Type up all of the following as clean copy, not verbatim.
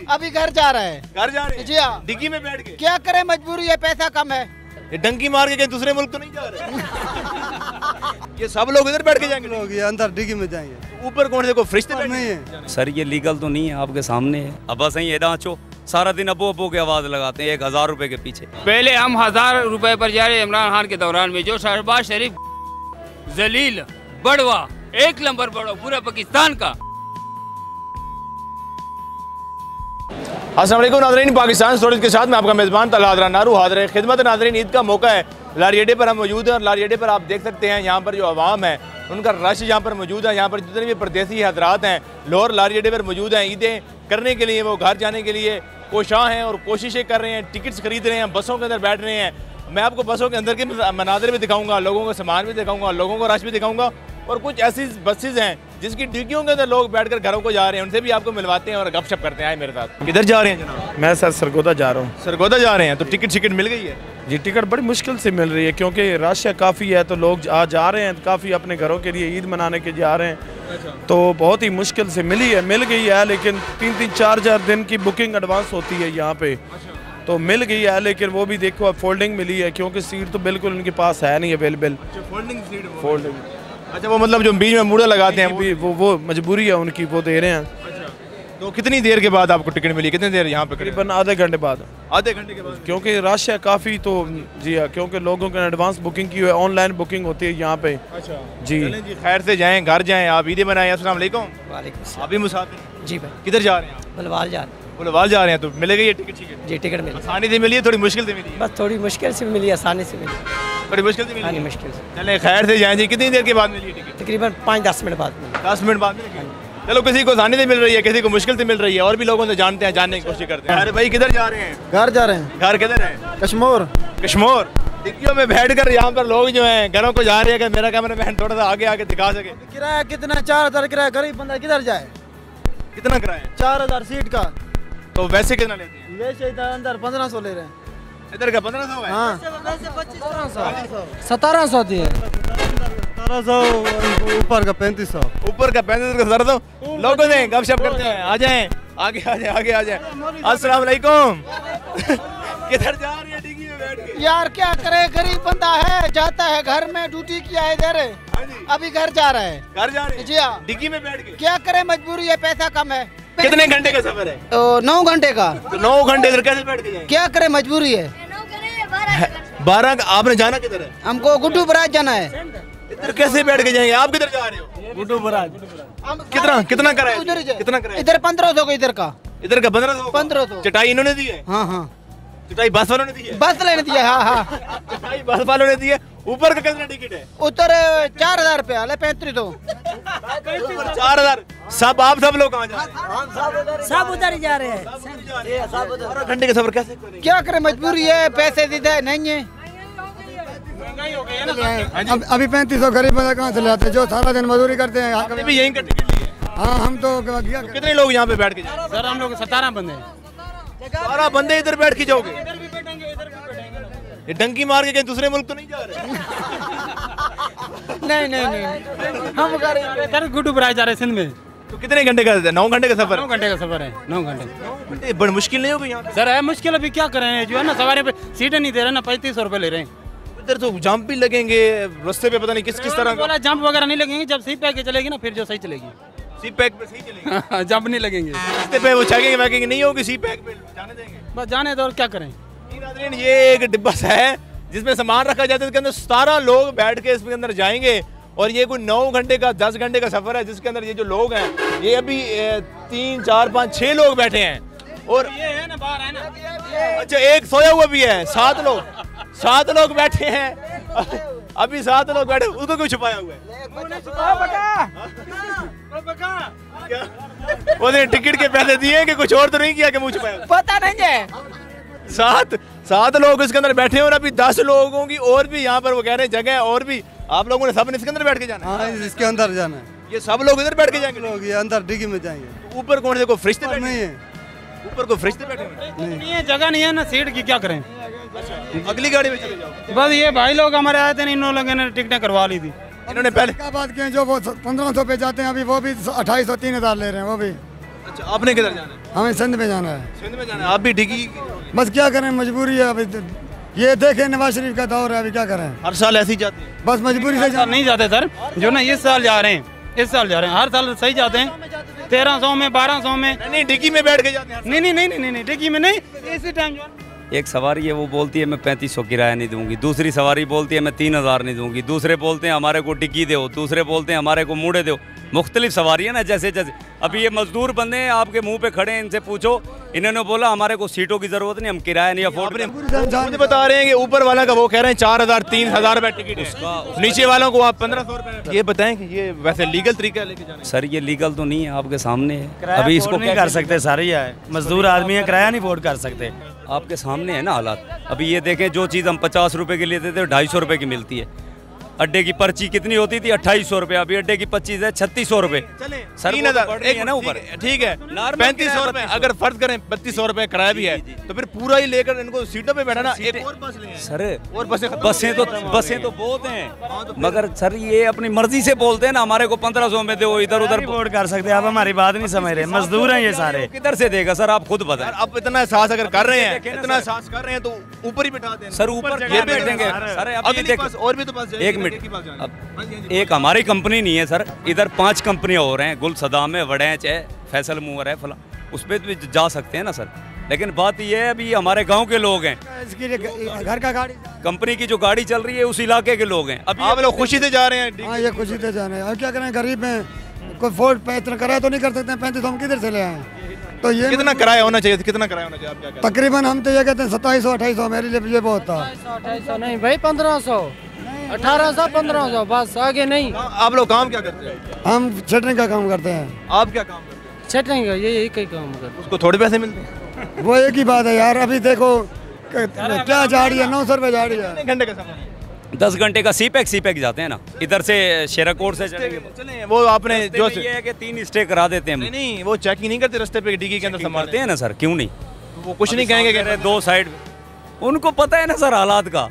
अभी घर जा रहे हैं। घर जा रहे हैं? जी हाँ। डिग्गी में बैठ के? क्या करें, मजबूरी है, पैसा कम है। ये डंकी मार के कहीं दूसरे मुल्क तो नहीं जा रहे? ये सब लोग इधर बैठ के जाएंगे? लोग ये अंदर डिग्गी में जाएंगे। ऊपर कौन से को फरिश्ते नहीं है सर, ये लीगल तो नहीं है, आपके सामने है। अब बस यही एडाचो सारा दिन अबो अबो की आवाज लगाते हैं 1000 रुपए के पीछे। पहले हम 1000 रुपए पर जा रहे इमरान खान के दौरान में, जो शहबाज शरीफ जलील बड़वा 1 नंबर बड़वा पूरा पाकिस्तान का। अस्सलाम वालेकुम नाज़रीन, पाकिस्तान स्टोरीज के साथ मैं आपका मेज़बान तलहा नारू हाज़िर है खिदमत। नाज़रीन, ईद का मौका है, लारियडे पर हम मौजूद हैं और लारियडे पर आप देख सकते हैं यहाँ पर जो आवाम है उनका रश यहाँ पर मौजूद है। यहाँ पर जितने भी परदेसी हजरात हैं लाहौर लारियडे पर मौजूद हैं ईदें करने के लिए, वो घर जाने के लिए कोशां हैं और कोशिशें कर रहे हैं, टिकट्स खरीद रहे हैं, बसों के अंदर बैठ रहे हैं। मैं आपको बसों के अंदर के मनाज़िर भी दिखाऊंगा, लोगों का सामान भी दिखाऊंगा, लोगों को रश भी दिखाऊंगा और कुछ ऐसी बसेज हैं जिसकी डिग्गियों के अंदर लोग बैठकर घरों को जा रहे हैं, उनसे भी आपको मिलवाते हैं और गपशप करते हैं। आए मेरे साथ। किधर जा रहे हैं जनाब? मैं सर सरगोदा जा रहा हूँ। सरगोदा जा रहे हैं, तो टिकट मिल गई है? जी, टिकट बड़ी मुश्किल से मिल रही है क्योंकि रश काफ़ी है, तो लोग आज जा रहे हैं काफ़ी अपने घरों के लिए ईद मनाने के जा रहे हैं। तो बहुत ही मुश्किल से मिल गई है, लेकिन 3-4 दिन की बुकिंग एडवांस होती है यहाँ पे, तो मिल गई है। लेकिन वो भी देखो अब फोल्डिंग मिली है क्योंकि सीट तो बिल्कुल उनके पास है नहीं अवेलेबल। फोल्डिंग। अच्छा, वो मतलब जो बीच में मुड़ा लगाते हैं वो मजबूरी है उनकी, वो दे रहे हैं। तो कितनी देर के बाद आपको टिकट मिली? कितनी देर यहाँ पे? तकरीबन आधे घंटे बाद। आधे घंटे के बाद? क्योंकि रश है काफ़ी, तो जी हाँ, क्योंकि लोगों ने एडवांस बुकिंग की हुई है, ऑनलाइन बुकिंग होती है यहाँ पे। अच्छा जी, खैर से जाएँ, घर जाएँ, आप ईदें बनाएं। अस्सलाम वालेकुम। वालेकुम। अभी मुसाफिर? जी भाई। किधर जा रहे हैं? बुलवाल जा रहे हैं। बुलवाल जा रहे हैं, तो मिलेगी ये टिकट? जी, टिकट मिली। आसानी से मिली है, थोड़ी मुश्किल से मिली? बस थोड़ी मुश्किल से मिली, आसानी से मिली। थोड़ी मुश्किल से मिली? मुश्किल से। चले खैर से जाएँ जी। कितनी देर के बाद मिली टिकट? तकरीबन 5-10 मिनट बाद। 10 मिनट बाद मिलेगी? चलो, किसी को आसानी से मिल रही है, किसी को मुश्किल से मिल रही है, और भी लोगों से जानते हैं, जानने की कोशिश करते हैं। अरे भाई, किधर जा रहे हैं? घर जा रहे हैं। घर किधर है? कश्मीर। कश्मीर। डिग्गियों में बैठकर यहाँ पर लोग जो हैं घरों को जा रहे हैं कि मेरा कैमरा मैन थोड़ा सा आगे आगे दिखा सके। किराया कितना? 4000 किराया। गरीब बंदा किधर जाए? कितना किराया? 4000 सीट का। तो वैसे कितना लेते हैं? वैसे इधर अंदर 1500 ले रहे हैं। इधर का 1500 है? हाँ, 1700 दिए। 1700 ऊपर का 3500। ऊपर का 3500 सर। दो लोगों से गपशप करते हैं। आ जाएं, आगे आ जाए, आगे आ जाए। अस्सलाम वालेकुम। किधर जा रही है डिग्गी में बैठ के? यार क्या करे, गरीब बंदा है, जाता है घर में, ड्यूटी किया है इधर, अभी घर जा रहे हैं। घर जा रहे हैं? जी हाँ। डिग्गी में बैठ के? क्या करे, मजबूरी है, पैसा कम है। कितने घंटे का सफर है? 9 घंटे का। तो 9 घंटे इधर कैसे बैठ के जाएंगे? क्या करे, मजबूरी है। 12 का। आपने जाना किधर है? हमको गुड्डू बराज जाना है। इधर कैसे बैठ के जाएंगे? आप किधर जा रहे हो? गुड्डू बराज। कितना कराया? उधर कितना कराया? इधर 1500 का। इधर का 1500। 1500। चटाई इन्होंने दी है? हाँ हाँ। चटाई बस वालों ने दी है? बस लेने दिया। हाँ हाँ। चटाई बस वालों ने दी है। ऊपर का कितना टिकट है? उधर 4000 रुपया, 3500। 4000। सब लोग कहाँ जा रहे हैं? सब उधर ही जा रहे हैं। 12 घंटे का सफर कैसे करेंगे? क्या करे, मजबूरी है, पैसे दीदा नहीं है। अभी 3500 गरीब बंदा कहाँ से लाते हैं, जो सारा दिन मजदूरी करते हैं। आपने भी यहीं का टिकट लिया? हाँ, हम तो कितने लोग यहाँ पे बैठ के जा रहे हैं? सर हम लोग 17 बंदे। 12 बंदे इधर बैठ के जाओगे? ये डंकी मार के कहीं दूसरे मुल्क तो नहीं जा रहे? नहीं, हम सर गुड्डू बराज जा रहे हैं सिंध में। तो कितने घंटे का? 9 घंटे का सफर? 9 घंटे का सफर है। 9 घंटे। बड़ी मुश्किल नहीं होगी यहाँ? सर है मुश्किल, अभी क्या करें, जो है ना सवारी पे सीटें नहीं दे रहे ना, 3500 रुपए ले रहे हैं। इधर तो जंप भी लगेंगे रास्ते पे, पता नहीं किस तरह का। जंप वगैरह नहीं लगेंगे, जब सी पैक चलेगी ना फिर जो सही चलेगी। सी पैक पे सही चलेगी? जंप नहीं लगेंगे रास्ते पे, वो चेकिंग वैकिंग नहीं होगी, सी पैक पे जाने देंगे? बस जाने दो, और क्या करें। ये एक डिब्बा है जिसमें सामान रखा जाता है, इसके अंदर 17 लोग बैठ के इसके अंदर जाएंगे और ये कोई 9 घंटे का 10 घंटे का सफर है, जिसके अंदर ये जो लोग हैं ये अभी 3, 4, 5, 6 लोग बैठे हैं और ये है ना बाहर है ना। अच्छा, एक सोया हुआ भी है। 7 लोग बैठे हैं अभी। 7 लोग बैठे, उसको क्यों छुपाया हुआ है? वो टिकट के पैसे दिए कि कुछ और तो नहीं किया कि मुंह छुपाया? पता नहीं है। 7 लोग इसके अंदर बैठे हैं और अभी 10 लोगों की और भी यहाँ पर वो कह रहे हैं जगह है और भी। आप लोगों ने सब इसके अंदर बैठ के जाना है? हाँ, इसके अंदर जाना है। ये सब लोग इधर बैठ के जाएंगे? लोग ये अंदर डिग्गी में जाएंगे। ऊपर कौन से को फरिश्ते बैठे? नहीं है ऊपर को फरिश्ते बैठे नहीं है, जगह नहीं है ना सीट की, क्या करें। अगली गाड़ी में चले जाओ। बस ये भाई लोग हमारे आए थे, इन लोगों ने टिकटें करवा ली थी। इन्होंने पहले क्या बात की, जो वो 1500 पे जाते हैं अभी वो भी 2800 3000 ले रहे हैं वो भी। अच्छा, आपने किधर जाना है? हमें सिंध में जाना है। सिंध में जाना है। आप भी डिग्गी बस क्या करें, मजबूरी है। अभी ये देखें नवाज शरीफ का दौर है, अभी क्या करें, हर साल ऐसी जाती है? बस मजबूरी से जाना। नहीं जाते सर, जो ना इस साल जा रहे हैं, इस साल जा रहे हैं, हर साल सही जाते हैं, 1300 में 1200 में। नहीं, डिग्गी में बैठ के जाते हैं। नहीं डिग्गी में नहीं, इसी टाइम एक सवारी है वो बोलती है मैं 3500 किराया नहीं दूंगी, दूसरी सवारी बोलती है मैं 3000 नहीं दूंगी, दूसरे बोलते हैं हमारे को टिक्की दो, दूसरे बोलते हैं हमारे को मूड़े दो। मुख्तलिफ सवारी है ना, जैसे जैसे अभी ये मजदूर बंदे हैं आपके मुंह पे खड़े हैं, इनसे पूछो, इन्होंने बोला हमारे को सीटों की जरूरत नहीं, हम किराया नहीं अफोर्ड मुझे बता रहे हैं कि ऊपर वाला का वो कह रहे हैं 4000 3000 रुपए टिकट है, नीचे वालों को आप 1500 रुपए। ये बताएं कि ये वैसे लीगल तरीका है लेके जाने? सर ये लीगल तो नहीं है, आपके सामने है। अभी इसको नहीं कर सकते सारे, है मजदूर आदमी है, किराया नहीं अफोर्ड कर सकते। आपके सामने है ना हालात। अभी ये देखें, जो चीज़ हम 50 रुपए की लेते थे 250 रुपए की मिलती है। अड्डे की पर्ची कितनी होती थी? 2800 रुपए, अभी अड्डे की 25 है 3600 रुपए। सर 3000 बढ़ रही है ना ऊपर। ठीक है, 3500 रुपए अगर फर्ज करें 3200 रुपए किराया भी है, तो फिर पूरा ही लेकर इनको सीटों पे बैठाना। एक और बस ले सर, और बसें बसें तो बहुत हैं, मगर सर ये अपनी मर्जी से बोलते हैं ना, हमारे को 1500 में दो, इधर उधर अफोर्ड कर सकते। आप हमारी बात नहीं समझ रहे, मजदूर हैं ये सारे, किधर से देगा सर? आप खुद बताएं। अब इतना एहसास अगर कर रहे हैं, इतना एहसास कर रहे हैं तो ऊपर ही बिठा दें सर। ऊपर ये बैठेंगे सर। अगली बस और भी तो बस एक मिनट, अब एक हमारी कंपनी नहीं है सर, इधर 5 कंपनियां हो रहे हैं, गुल सदाम है, वड़ैच है, फैसल मूवर है, फला, उस पर भी जा सकते हैं ना सर। लेकिन बात ये है, अभी हमारे गांव के लोग हैं, इसके लिए घर का गाड़ी, कंपनी की जो गाड़ी चल रही है उस इलाके के लोग हैं। अभी आप लोग खुशी से जा रहे हैं। हाँ ये खुशी से जाना है। और क्या करें, गरीब में कोई फोर्ड पे इतना किराया तो नहीं कर सकते, 3500 हम किधर से ले आए? तो ये कितना किराया होना चाहिए? कितना किराया होना चाहिए? आप क्या कहते तकरीबन हम तो ये कहते हैं 2700 2800, मेरे लिए ये बहुत था। 2800 नहीं भाई, 1500 1800 1500 बस, आगे नहीं। हैं? आप लोग काम क्या करते हैं? हम शटरिंग का काम करते हैं। आप क्या काम करते हैं? सेटिंग का ये एक ही काम करते। उसको थोड़े पैसे मिलते हैं? वो एक ही बात है यार। अभी देखो क्या झाड़ी है, 900 रुपये झाड़ी है। कितने घंटे का समय है? 10 घंटे का सीपैक जाते हैं ना, इधर से शेराकोट से चलेंगे। चलें, वो आपने जो ये है कि 3 स्टे करा देते हैं। नहीं, वो चेकिंग नहीं करते रास्ते पे, डिग्गी के अंदर संभालते हैं ना सर, क्यों नहीं? वो कुछ नहीं कहेंगे कि 2 साइड, उनको पता है ना सर हालात का।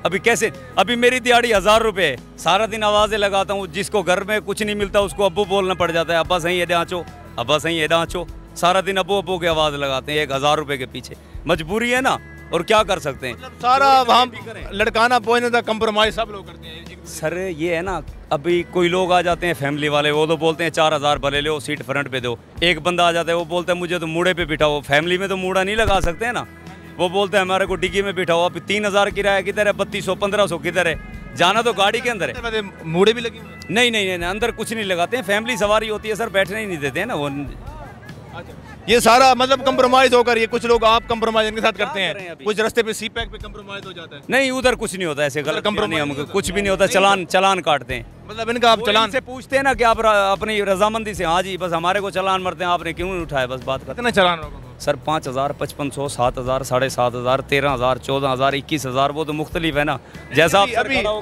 अभी कैसे, अभी मेरी दिहाड़ी 1000 रुपये है, सारा दिन आवाज़ें लगाता हूँ, जिसको घर में कुछ नहीं मिलता उसको अब्बू बोलना पड़ जाता है, अब्बा सही है डांचो, अब्बा सही है डांचो, सारा दिन अब्बू अब्बू की आवाज़ लगाते हैं 1000 रुपये के पीछे। मजबूरी है ना, और क्या कर सकते हैं? सारा वहाँ लड़काना पहुँचने तक कंप्रोमाइज सब लोग करते हैं सर। ये है ना, अभी कोई लोग आ जाते हैं फैमिली वाले, वो तो बोलते हैं 4000 भले लो, सीट फ्रंट पे दो। एक बंदा आ जाता है, वो बोलता है मुझे तो मूड़े पे बिठाओ। फैमिली में तो मूड़ा नहीं लगा सकते हैं ना, वो बोलते हैं हमारे को डिग्गी में बिठाओ। अब 3000 किराया किधर है? 3200 1500 किधर है? जाना तो गाड़ी के अंदर है। मूड़े भी लगे हुए हैं? नहीं, अंदर कुछ नहीं लगाते हैं, फैमिली सवारी होती है सर, बैठने ही नहीं देते हैं ना वो। ये सारा मतलब कंप्रोमाइज होकर, ये कुछ लोग आप कंप्रोमाइज इनके साथ करते हैं, कुछ रास्ते पे सीपैक पे कंप्रोमाइज हो जाता है। नहीं, उधर कुछ नहीं होता, ऐसे गलत कंप्रोमाइज हम कुछ भी नहीं होता, चलान काटते हैं। मतलब इनका आप चलान से पूछते हैं ना कि आप अपनी रजामंदी से, हाँ जी बस हमारे को चलान मरते हैं, आपने क्यों नहीं उठाया, बस बात करते कितना चलान होगा सर? 5000 5500 7000 7500 13000 14000 21000, वो तो मुख्तलिफ है ना, जैसा आप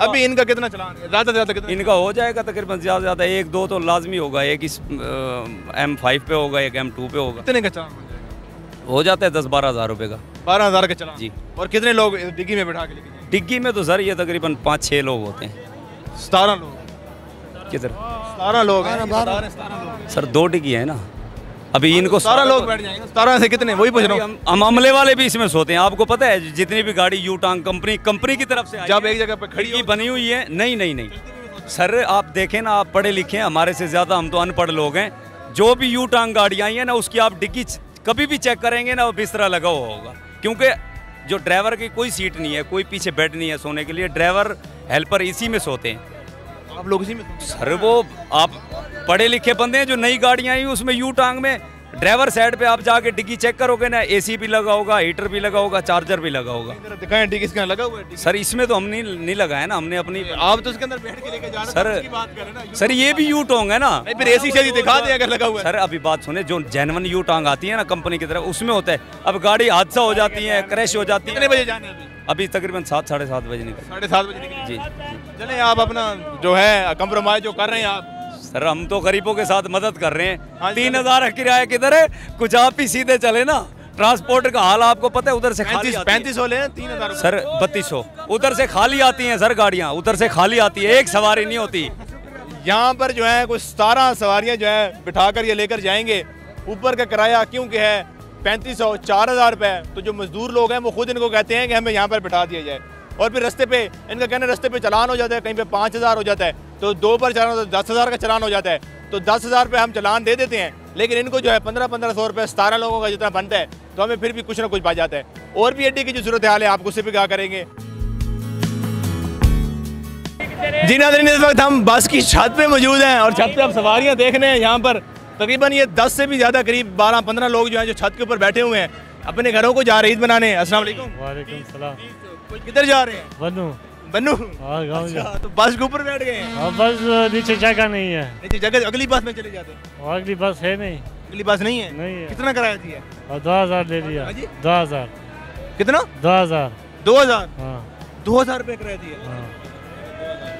अभी इनका कितना चलान है? ज़्यादा से ज़्यादा कितना इनका हो जाएगा? तकरीबन ज़्यादा से ज़्यादा 1-2 तो लाजमी होगा, एक इस M5 पे होगा, एक M2 पे होगा। कितने का चलान हो जाता है 10-12 हज़ार रुपये का। 12,000 का चलान जी। और कितने लोग डिग्गी में बैठा के लेके जाएंगे? डिग्गी में तो सर ये तकरीबन 5-6 लोग होते हैं। 17 लोग? किधर? 17 लोग हैं। 17 लोग सर 2 डिग्गी है ना, अभी इनको 17 लोग बैठ जाएंगे। 17 से कितने, वही पूछ रहा हूँ। हम अमले वाले भी इसमें सोते हैं, आपको पता है जितनी भी गाड़ी यू टांग कंपनी की तरफ से जब एक जगह पे खड़ी बनी हुई है। नहीं सर, आप देखें ना, आप पढ़े लिखे हैं, हमारे से ज़्यादा हम तो अनपढ़ लोग हैं। जो भी यू टांग गाड़ियाँ आई हैं ना, उसकी आप डिग्गी कभी भी चेक करेंगे ना, वो बिस्तरा लगा हुआ होगा, क्योंकि जो ड्राइवर की कोई सीट नहीं है, कोई पीछे बेड नहीं है सोने के लिए, ड्राइवर हेल्पर इसी में सोते हैं। आप लोग इसी में? सर वो आप पढ़े लिखे बंदे हैं, जो नई गाड़ियाँ आई उसमें यू टांग में ड्राइवर साइड पे आप जाके डिग्गी चेक करोगे ना, एसी भी लगा होगा, हीटर भी लगा होगा, चार्जर भी लगा होगा। दिखाएं डिग्गी इसका लगा हुआ है? सर इसमें तो हम नहीं लगाया ना, हमने अपनी। आप तो उसके अंदर बैठ के लेके जाना सर, की बात करें ना। सर ये भी यू टांग है ना, फिर एसी से दिखा दे अगर लगा हुआ है। सर अभी बात सुने, जो जेन्युइन यू टांग आती है ना कंपनी की तरफ, उसमें होता है। अब गाड़ी हादसा हो जाती है, क्रैश हो जाती है। कितने बजे जाने अभी तकरीबन 7 साढ़े 7 बजे निकल। 7:30 बजे निकले? जी। चले आप अपना जो है कंप्रोमाइज जो कर रहे हैं आप। सर हम तो गरीबों के साथ मदद कर रहे हैं। 3000 किराया किधर है? कुछ आप ही सीधे चले ना। ट्रांसपोर्ट का हाल आपको पता है, उधर से 3500 ले 3000 सर 3200, उधर से खाली आती हैं सर गाड़ियाँ, उधर से खाली आती है, एक सवारी नहीं होती। यहाँ पर जो है कुछ 17 सवारियाँ जो है बिठा कर ये लेकर जाएंगे, ऊपर का किराया क्योंकि है 3500 4000 रुपये, तो जो मजदूर लोग हैं वो खुद इनको कहते हैं कि हमें यहाँ पर बिठा दिया जाए। और फिर रास्ते पे इनका कहना रास्ते पे चलान हो जाता है, कहीं पे 5000 हो जाता है, तो 2 पर चलान होता है 10,000 का चलान हो जाता है, तो 10,000 रुपये हम चलान दे देते हैं, लेकिन इनको जो है 1500 रुपये 17 लोगों का जितना बनता है, तो हमें फिर भी कुछ ना कुछ बच जाता है। और भी अड्डे की जो सूरत हाल है आपको उससे भी क्या करेंगे। जी नाज़रीन, इस वक्त हम बस की छत पे मौजूद हैं और छत पे आप सवारियां देख रहे हैं। यहाँ पर तकरीबन ये 10 से भी ज़्यादा करीब 12-15 लोग जो हैं जो छत के ऊपर बैठे हुए हैं, अपने घरों को जा रहे हैं ईद मनाने। अस्सलाम वालेकुम। वालेकुम सलाम। किधर जा रहे हैं? बन्नू। बन्नू? अच्छा, तो बस के ऊपर बैठ गए हैं? बस नीचे जगह नहीं है। नीचे जगह, अगली बस में चले जाते हैं। अगली बस है नहीं। अगली बस नहीं है? नहीं है। कितना किराया दिया? 2000 ले लिया। 2000। कितना? 2000। 2000? हाँ। 2000 रुपये किराया दिया?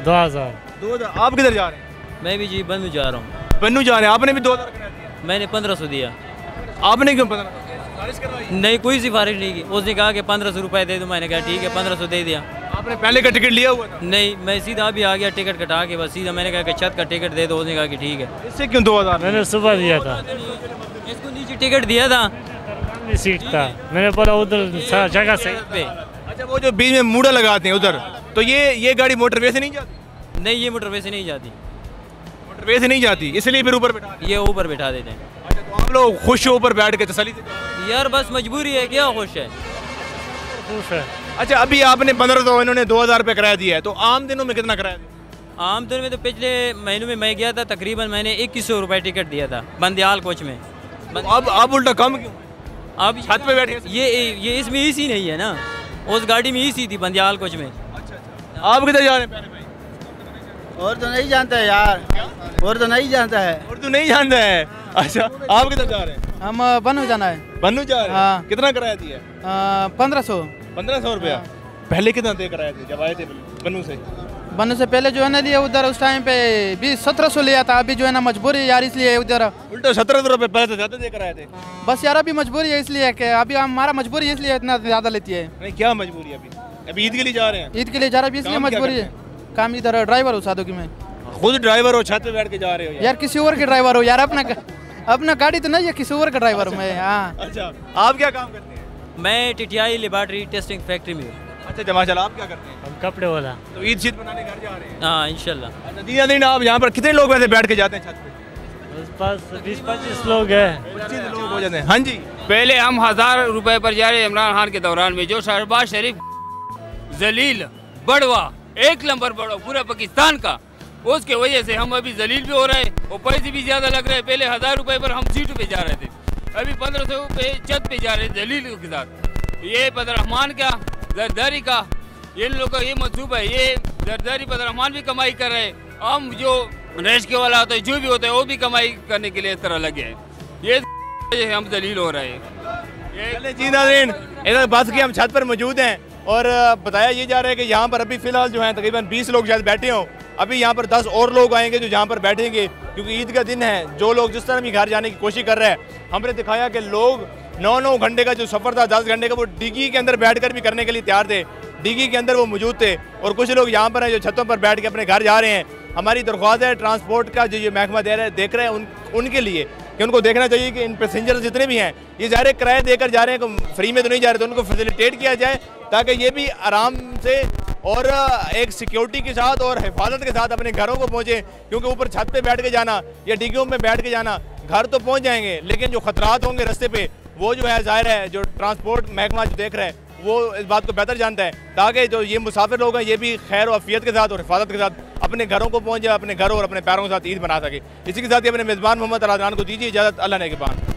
2000। आप किधर जा रहे हैं? मैं भी जी बन्नू जा रहा हूँ। बन्नू जा रहे हैं, आपने भी 2000 किराया दिया? मैंने 1500 दिया। आपने क्यों 1500? सिफारिश करवाई? नहीं, कोई सिफारिश नहीं की। उसने कहा कि 1500 रुपये दे दो, मैंने कहा ठीक है 1500 दे दिया। आपने पहले का टिकट लिया हुआ था? नहीं, मैं सीधा अभी आ गया टिकट कटा के, बस सीधा मैंने कहा कि छत का टिकट दे दो, उसने कहा कि ठीक है। इससे क्यों 2000? मैंने सुबह दिया था। इसको नीचे टिकट दिया था, सीट था, मैंने बोला उधर जगह से पे। अच्छा, वो जो बीच में मूड़ा लगाते हैं उधर, तो ये गाड़ी मोटरवे से नहीं जाती? नहीं, ये मोटरवे से नहीं जाती। मोटरवे से नहीं जाती, इसलिए फिर ऊपर बैठा ये ऊपर बैठा देते हैं। अच्छा, तो आप लोग खुश हो ऊपर बैठ के तसल्ली से? यार बस मजबूरी है, क्या खुश है। खुश है। अच्छा, अभी आपने 1500, इन्होंने 2000 रुपये किराया दिया है, तो आम दिनों में कितना किराया दिया? आम दिन में तो पिछले महीनों में मैं गया था, तकरीबन मैंने 2100 रुपये टिकट दिया था बंदियाल कोच में। अब उल्टा कम क्यों? अब छत पे बैठे? ये इसमें एसी नहीं है ना, उस गाड़ी में एसी थी बंदियाल कोच में। अच्छा, आप किधर जा रहे हैं प्यारे भाई? और तो नहीं जानता है यार, और तो नहीं जानता है। और तो नहीं जानता है? अच्छा, आप किधर जा रहे हैं? हम बन्नू जाना है। बन्नू जा रहे हैं? हाँ। कितना किराया दिया? 1500। 1500 रुपया? पहले कितना दे किराया थे जब आए थे बन्नू से? बन्नू से पहले जो है ना लिया उधर, उस टाइम पे 1700 लिया था। अभी जो है ना मजबूरी यार, इसलिए उधर उल्टा 1700 रुपये पहले तो ज़्यादा दे किराए थे। बस यार अभी मजबूरी है, इसलिए कि अभी हमारा मजबूरी है, इसलिए इतना ज़्यादा लेती है। नहीं, क्या मजबूरी है? अभी ईद के लिए जा रहे हैं? ईद के लिए जा रहा है, इसलिए मजबूरी है। काम इधर ड्राइवर हो साधु की मैं। खुद ड्राइवर हो, छत पे बैठ के जा रहे हो? यार किसी और के ड्राइवर हो यार, अपना गाड़ी तो नहीं है, किसी और का ड्राइवर हूँ मैं। हाँ। अच्छा, आप क्या काम करते हैं? मैं टीटीआई लेबॉर्ट्री टेस्टिंग फैक्ट्री में हूँ। अच्छा, जमाचल आप क्या करते हैं? हम कपड़े वाला। तो ईद शीद मनाने घर जा रहे हैं? हाँ इंशाल्लाह। अच्छा, दिन आप यहाँ पर कितने लोग वैसे बैठ के जाते हैं छत पे? बस 20-25 लोग हैं। 25 लोग हो जाते हैं। हाँ जी। पहले हम 1000 रुपए पर जा रहे इमरान खान के दौरान में, जो शहबाज शरीफ जलील बड़वा 1 नंबर बड़वा पूरा पाकिस्तान का, उसके वजह से हम अभी जलील भी हो रहे हैं और पैसे भी ज़्यादा लग रहे हैं। पहले 1000 रुपए पर हम सीटों पे जा रहे थे, अभी 1500 पे छत पे जा रहे हैं जलील के साथ। ये बदरहमान का जरदारी का इन लोगों का ये मंसूबा है। ये जरदारी बदरहमान भी कमाई कर रहे हैं, हम जो रेश के वाला होता है जो भी होता है वो भी कमाई करने के लिए इस तरह लगे हैं। ये हम जलील हो रहे हैं। जी नाज़रीन, इधर बस की हम छत पर मौजूद हैं और बताया ये जा रहा है कि यहाँ पर अभी फ़िलहाल जो है तकरीबन 20 लोग शायद बैठे हों। अभी यहाँ पर 10 और लोग आएंगे जो यहाँ पर बैठेंगे, क्योंकि ईद का दिन है। जो लोग जिस तरह भी घर जाने की कोशिश कर रहे हैं, हमने दिखाया कि लोग 9-9 घंटे का जो सफ़र था, 10 घंटे का, वो डिग्गी के अंदर बैठकर भी करने के लिए तैयार थे। डिग्गी के अंदर वो मौजूद थे और कुछ लोग यहाँ पर हैं जो छतों पर बैठ के अपने घर जा रहे हैं। हमारी दरख्वास्त है ट्रांसपोर्ट का जो ये महकमा देख रहे हैं उनके लिए कि उनको देखना चाहिए कि इन पैसेंजर जितने भी हैं ये ज़ाहिर किराया देकर जा रहे हैं, फ्री में तो नहीं जा रहे, तो उनको फैसिलिटेट किया जाए ताकि ये भी आराम से और एक सिक्योरिटी के साथ और हिफाजत के साथ अपने घरों को पहुँचे। क्योंकि ऊपर छत पे बैठ के जाना या डिग्गियों में बैठ के जाना, घर तो पहुँच जाएंगे लेकिन जो खतरात होंगे रास्ते पे वो जो है ज़ाहिर है जो ट्रांसपोर्ट महकमा जो देख रहे हैं वो इस बात को बेहतर जानता है, ताकि जो ये मुसाफिर लोग हैं ये भी खैर और आफियत के साथ और हिफाजत के साथ अपने घरों को पहुँच जाए, अपने घर और अपने पैरों के साथ ईद मना सके। इसी के साथ ही अपने मेज़बान मोहम्मद तलादान को दीजिए इजाज़त। अल्लाह ने के बाद।